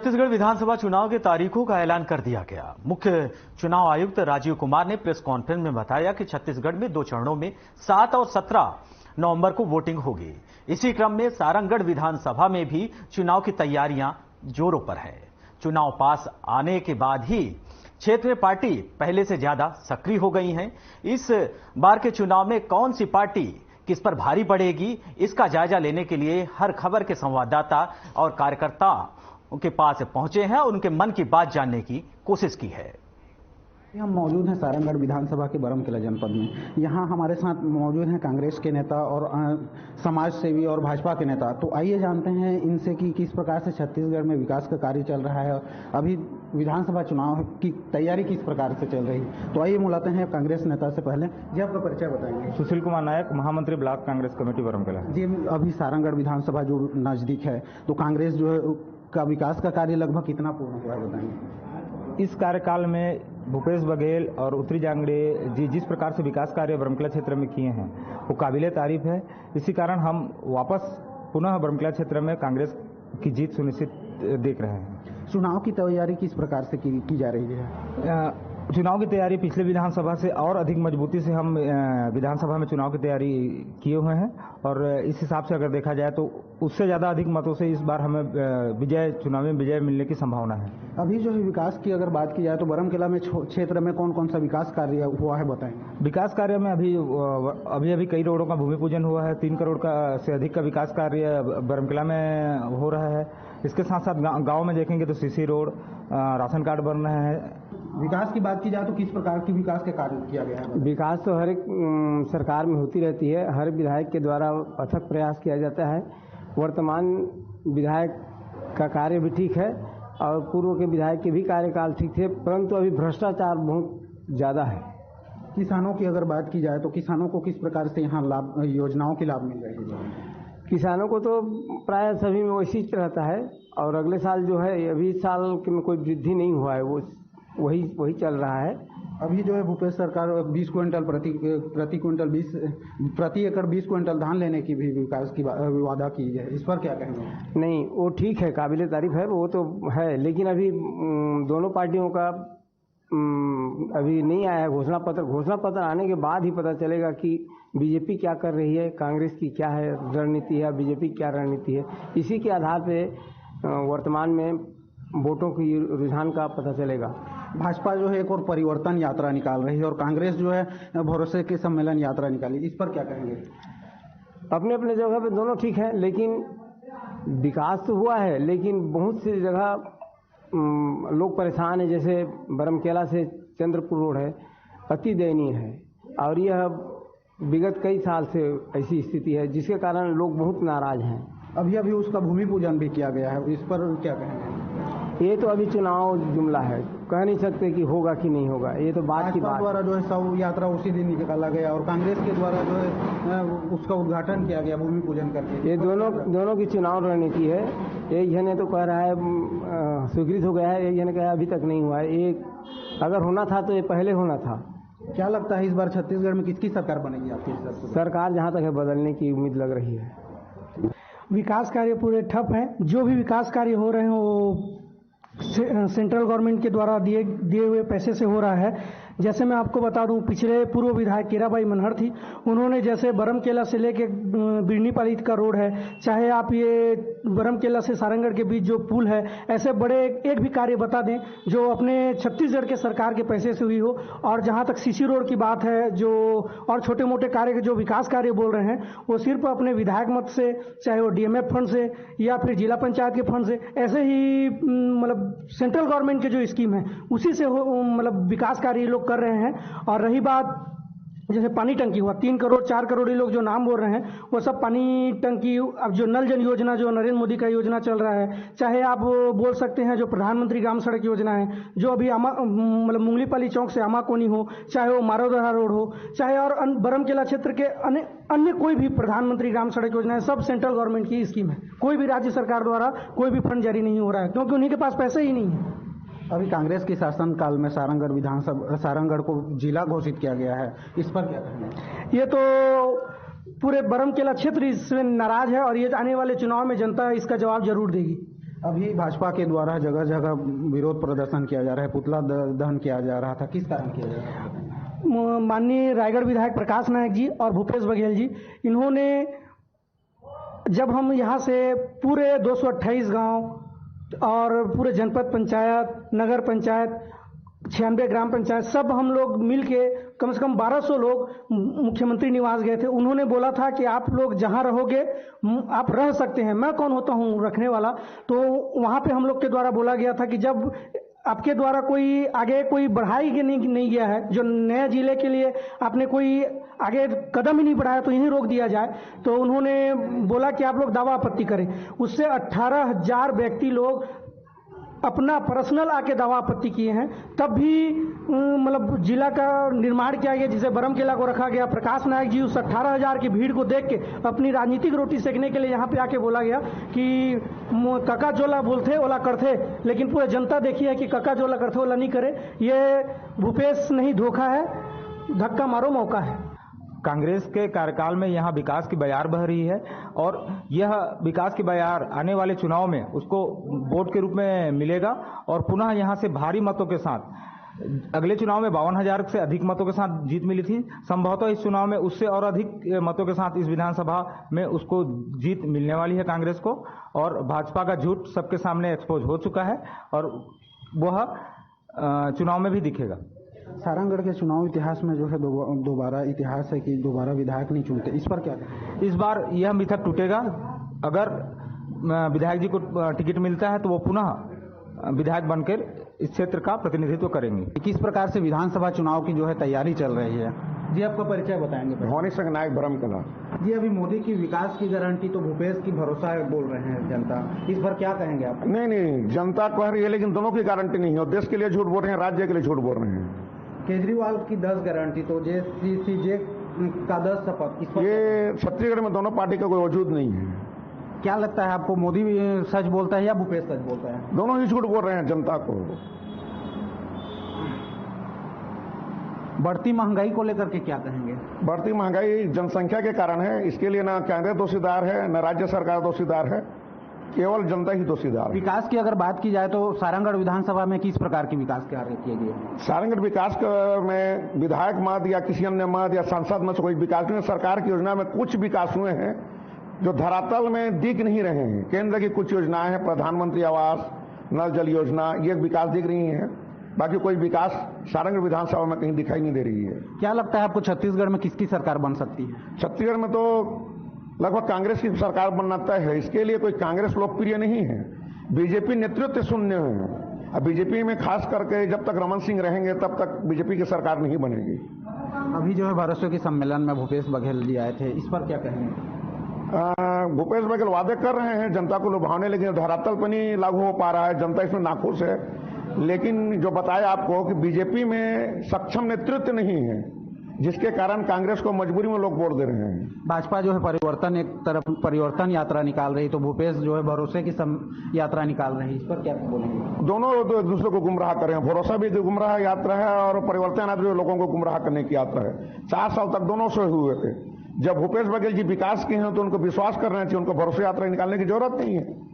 छत्तीसगढ़ विधानसभा चुनाव की तारीखों का ऐलान कर दिया गया। मुख्य चुनाव आयुक्त राजीव कुमार ने प्रेस कॉन्फ्रेंस में बताया कि छत्तीसगढ़ में 2 चरणों में 7 और 17 नवंबर को वोटिंग होगी। इसी क्रम में सारंगगढ़ विधानसभा में भी चुनाव की तैयारियां जोरों पर है। चुनाव पास आने के बाद ही क्षेत्र में पार्टी पहले से ज्यादा सक्रिय हो गई हैं। इस बार के चुनाव में कौन सी पार्टी किस पर भारी पड़ेगी, इसका जायजा लेने के लिए हर खबर के संवाददाता और कार्यकर्ता उनके पास पहुंचे हैं और उनके मन की बात जानने की कोशिश की है। हम मौजूद हैं सारंगगढ़ विधानसभा के बरमकेला जनपद में। यहाँ हमारे साथ मौजूद हैं कांग्रेस के नेता और समाज सेवी और भाजपा के नेता। तो आइए जानते हैं इनसे कि किस प्रकार से छत्तीसगढ़ में विकास का कार्य चल रहा है, अभी विधानसभा चुनाव की तैयारी किस प्रकार से चल रही है। तो आइए मुलाते हैं कांग्रेस नेता से। पहले जी आपका परिचय बताएंगे। सुशील कुमार नायक, महामंत्री ब्लॉक कांग्रेस कमेटी बरमकेला। जी, अभी सारंगगढ़ विधानसभा जो नजदीक है, तो कांग्रेस जो है का विकास का कार्य लगभग कितना पूर्ण हुआ है बताएंगे। इस कार्यकाल में भूपेश बघेल और उत्तरी जांगड़े जी जिस प्रकार से विकास कार्य बरमकेला क्षेत्र में किए हैं वो काबिले तारीफ है। इसी कारण हम वापस पुनः बरमकेला क्षेत्र में कांग्रेस की जीत सुनिश्चित देख रहे हैं। चुनाव की तैयारी किस प्रकार से की जा रही है। चुनाव की तैयारी पिछले विधानसभा से और अधिक मजबूती से हम विधानसभा में चुनाव की तैयारी किए हुए हैं और इस हिसाब से अगर देखा जाए तो उससे ज़्यादा अधिक मतों से इस बार हमें चुनाव में विजय मिलने की संभावना है। अभी जो है विकास की अगर बात की जाए तो बरमकेला में क्षेत्र में कौन कौन सा विकास कार्य हुआ है बताएंगे। विकास कार्य में अभी कई रोडों का भूमि पूजन हुआ है। 3 करोड़ का से अधिक का विकास कार्य बरमकेला में हो रहा है। इसके साथ साथ गाँव में देखेंगे तो सीसी रोड, राशन कार्ड बन रहे हैं। विकास की बात की जाए तो किस प्रकार की विकास के कार्य किया गया है। विकास तो हर एक सरकार में होती रहती है। हर विधायक के द्वारा अथक प्रयास किया जाता है। वर्तमान विधायक का कार्य भी ठीक है और पूर्व के विधायक के भी कार्यकाल ठीक थे, परंतु अभी भ्रष्टाचार बहुत ज़्यादा है। किसानों की अगर बात की जाए तो किसानों को किस प्रकार से यहाँ लाभ, योजनाओं की लाभ मिल रही है। किसानों को तो प्राय सभी में वैसी रहता है और अगले साल जो है, अभी इस साल में कोई वृद्धि नहीं हुआ है, वो वही चल रहा है। अभी जो है भूपेश सरकार 20 क्विंटल प्रति एकड़ 20 क्विंटल धान लेने की भी विकास की वादा की है। इस पर क्या कहेंगे। नहीं, वो ठीक है, काबिले तारीफ है, वो तो है, लेकिन अभी दोनों पार्टियों का अभी नहीं आया घोषणा पत्र आने के बाद ही पता चलेगा कि बीजेपी क्या कर रही है, कांग्रेस की क्या है रणनीति है, बीजेपी की क्या रणनीति है। इसी के आधार पे वर्तमान में वोटों की रुझान का पता चलेगा। भाजपा जो है एक और परिवर्तन यात्रा निकाल रही है और कांग्रेस जो है भरोसे के सम्मेलन यात्रा निकाली, इस पर क्या कहेंगे। अपने अपने जगह पे दोनों ठीक है, लेकिन विकास तो हुआ है, लेकिन बहुत सी जगह लोग परेशान है। जैसे बरमकेला से चंद्रपुर रोड है, अति दयनीय है और यह विगत कई साल से ऐसी स्थिति है जिसके कारण लोग बहुत नाराज हैं। अभी उसका भूमि पूजन भी किया गया है, इस पर क्या कहेंगे। ये तो अभी चुनाव जुमला है, कह नहीं सकते कि होगा कि नहीं होगा। ये तो बात की बात द्वारा जो है शव यात्रा उसी दिन निकाला गया और कांग्रेस के द्वारा जो है उसका उद्घाटन किया गया भूमि पूजन करके। ये दोनों की चुनाव रणनीति है। एक जने तो कह रहा है स्वीकृत हो गया है, एक जने कह अभी तक नहीं हुआ है। एक अगर होना था तो ये पहले होना था। क्या लगता है इस बार छत्तीसगढ़ में किसकी सरकार बनेगी आपकी हिसाब से। सरकार जहाँ तक है बदलने की उम्मीद लग रही है। विकास कार्य पूरे ठप हैं। जो भी विकास कार्य हो रहे हैं वो सेंट्रल गवर्नमेंट के द्वारा दिए हुए पैसे से हो रहा है। जैसे मैं आपको बता दूं, पिछले पूर्व विधायक केराबाई मनहर थी, उन्होंने जैसे बरमकेला से लेके बिरनीपाली का रोड है, चाहे आप ये बरमकेला से सारंगगढ़ के बीच जो पुल है, ऐसे बड़े एक भी कार्य बता दें जो अपने छत्तीसगढ़ के सरकार के पैसे से हुई हो। और जहां तक सीसी रोड की बात है, जो और छोटे मोटे कार्य जो विकास कार्य बोल रहे हैं, वो सिर्फ अपने विधायक मत से, चाहे वो DMF फंड से या फिर जिला पंचायत के फंड से, ऐसे ही मतलब सेंट्रल गवर्नमेंट के जो स्कीम है उसी से मतलब विकास कार्य लोग कर रहे हैं। और रही बात जैसे पानी टंकी हुआ, 3 करोड़ 4 करोड़ लोग जो नाम बोल रहे हैं वो सब पानी टंकी। अब जो नल जन योजना जो नरेंद्र मोदी का योजना चल रहा है, चाहे आप बोल सकते हैं जो प्रधानमंत्री ग्राम सड़क योजना है, जो अभी मतलब मुंगलीपाली चौक से आमाकोनी हो, चाहे वो मारोदरा रोड हो, चाहे और बरमकेला क्षेत्र के अन्य कोई भी प्रधानमंत्री ग्राम सड़क योजना है, सब सेंट्रल गवर्नमेंट की स्कीम है। कोई भी राज्य सरकार द्वारा कोई भी फंड जारी नहीं हो रहा है क्योंकि उन्हीं के पास पैसे ही नहीं है। अभी कांग्रेस के शासनकाल में सारंगगढ़ को जिला घोषित किया गया है, इस पर क्या कहेंगे। ये तो पूरे बरमकेला क्षेत्र इसमें नाराज है और ये आने वाले चुनाव में जनता इसका जवाब जरूर देगी। अभी भाजपा के द्वारा जगह जगह विरोध प्रदर्शन किया जा रहा है, पुतला दहन किया जा रहा था, किस कारण किया जा रहा है? माननीय रायगढ़ विधायक प्रकाश नायक जी और भूपेश बघेल जी, इन्होंने जब हम यहाँ से पूरे 228 गांव और पूरे जनपद पंचायत, नगर पंचायत, 96 ग्राम पंचायत, सब हम लोग मिलके कम से कम 1200 लोग मुख्यमंत्री निवास गए थे। उन्होंने बोला था कि आप लोग जहां रहोगे आप रह सकते हैं, मैं कौन होता हूं रखने वाला। तो वहां पे हम लोग के द्वारा बोला गया था कि जब आपके द्वारा कोई आगे कोई बढ़ाई नहीं गया है, जो नए जिले के लिए आपने कोई आगे कदम ही नहीं बढ़ाया, तो यहीं रोक दिया जाए। तो उन्होंने बोला कि आप लोग दावा आपत्ति करें। उससे 18,000 व्यक्ति लोग अपना पर्सनल आके दावा आपत्ति किए हैं। तब भी मतलब जिला का निर्माण किया गया, जिसे बरम किला को रखा गया। प्रकाश नायक जी उस 18,000 की भीड़ को देख के अपनी राजनीतिक रोटी सेकने के लिए यहाँ पे आके बोला गया कि कका जोला बोलते ओला करते, लेकिन पूरी जनता देखी है कि कका जोला करते ओला नहीं करे। ये भूपेश नहीं, धोखा है, धक्का मारो मौका है। कांग्रेस के कार्यकाल में यहाँ विकास की बयार बह रही है और यह विकास की बयार आने वाले चुनाव में उसको वोट के रूप में मिलेगा और पुनः यहाँ से भारी मतों के साथ, अगले चुनाव में 52,000 से अधिक मतों के साथ जीत मिली थी, संभवतः इस चुनाव में उससे और अधिक मतों के साथ इस विधानसभा में उसको जीत मिलने वाली है कांग्रेस को। और भाजपा का झूठ सबके सामने एक्सपोज हो चुका है और वह चुनाव में भी दिखेगा। सारंगढ़ के चुनाव इतिहास में जो है दोबारा इतिहास है कि दोबारा विधायक नहीं चुनते, इस पर क्या कहें? इस बार यह मिथक टूटेगा। अगर विधायक जी को टिकट मिलता है तो वो पुनः विधायक बनकर इस क्षेत्र का प्रतिनिधित्व करेंगे। किस प्रकार से विधानसभा चुनाव की जो है तैयारी चल रही है? जी, आपका परिचय बताएंगे। भवानी सिंह नायक, बरम कला। जी, अभी मोदी की विकास की गारंटी तो भूपेश की भरोसा है बोल रहे हैं जनता, इस पर क्या कहेंगे आप? नहीं, जनता कह रही है लेकिन दोनों की गारंटी नहीं है। देश के लिए झूठ बोल रहे हैं, राज्य के लिए झूठ बोल रहे हैं। केजरीवाल की 10 गारंटी, तो जे का 10 शपथ, ये छत्तीसगढ़ में दोनों पार्टी का कोई वजूद नहीं है। क्या लगता है आपको, मोदी सच बोलता है या भूपेश सच बोलता है? दोनों ही झूठ बोल रहे हैं जनता को। बढ़ती महंगाई को लेकर के क्या कहेंगे? बढ़ती महंगाई जनसंख्या के कारण है, इसके लिए न कांग्रेस दोषीदार है न राज्य सरकार दोषीदार है, केवल जनता ही दोषीदार है। विकास की अगर बात की जाए तो सारंगढ़ विधानसभा में किस प्रकार की विकास कार्य किए गए? सारंगढ़ विकास में विधायक मद या किसी अन्य मद या सांसद में से कोई विकास नहीं। सरकार की योजना में कुछ विकास हुए हैं जो धरातल में दिख नहीं रहे हैं। केंद्र की कुछ योजनाएं हैं, प्रधानमंत्री आवास, नल जल योजना, ये विकास दिख रही है। बाकी कोई विकास सारंगढ़ विधानसभा में कहीं दिखाई नहीं दे रही है। क्या लगता है आपको छत्तीसगढ़ में किसकी सरकार बन सकती है? छत्तीसगढ़ में तो लगभग कांग्रेस की सरकार बनना तय है। इसके लिए कोई कांग्रेस लोकप्रिय नहीं है, बीजेपी नेतृत्व शून्य है। अब बीजेपी में खास करके जब तक रमन सिंह रहेंगे तब तक बीजेपी की सरकार नहीं बनेगी। अभी जो है भरोसे के सम्मेलन में भूपेश बघेल जी आए थे, इस पर क्या कहेंगे? भूपेश बघेल वादे कर रहे हैं जनता को लुभाने, लेकिन धरातल पर नहीं लागू हो पा रहा है। जनता इसमें नाखुश है। लेकिन जो बताया आपको कि बीजेपी में सक्षम नेतृत्व नहीं है, जिसके कारण कांग्रेस को मजबूरी में लोग वोट दे रहे हैं। भाजपा जो है परिवर्तन, एक तरफ परिवर्तन यात्रा निकाल रही, तो भूपेश जो है भरोसे की यात्रा निकाल रही, इस पर क्या बोलेंगे? दोनों एक दूसरे को गुमराह कर रहे हैं। भरोसा भी गुमराह यात्रा है और परिवर्तन यात्रा जो लोगों को गुमराह करने की यात्रा है। 4 साल तक दोनों से हुए थे। जब भूपेश बघेल जी विकास के हैं तो उनको विश्वास करना चाहिए, उनको भरोसे यात्रा निकालने की जरूरत नहीं है।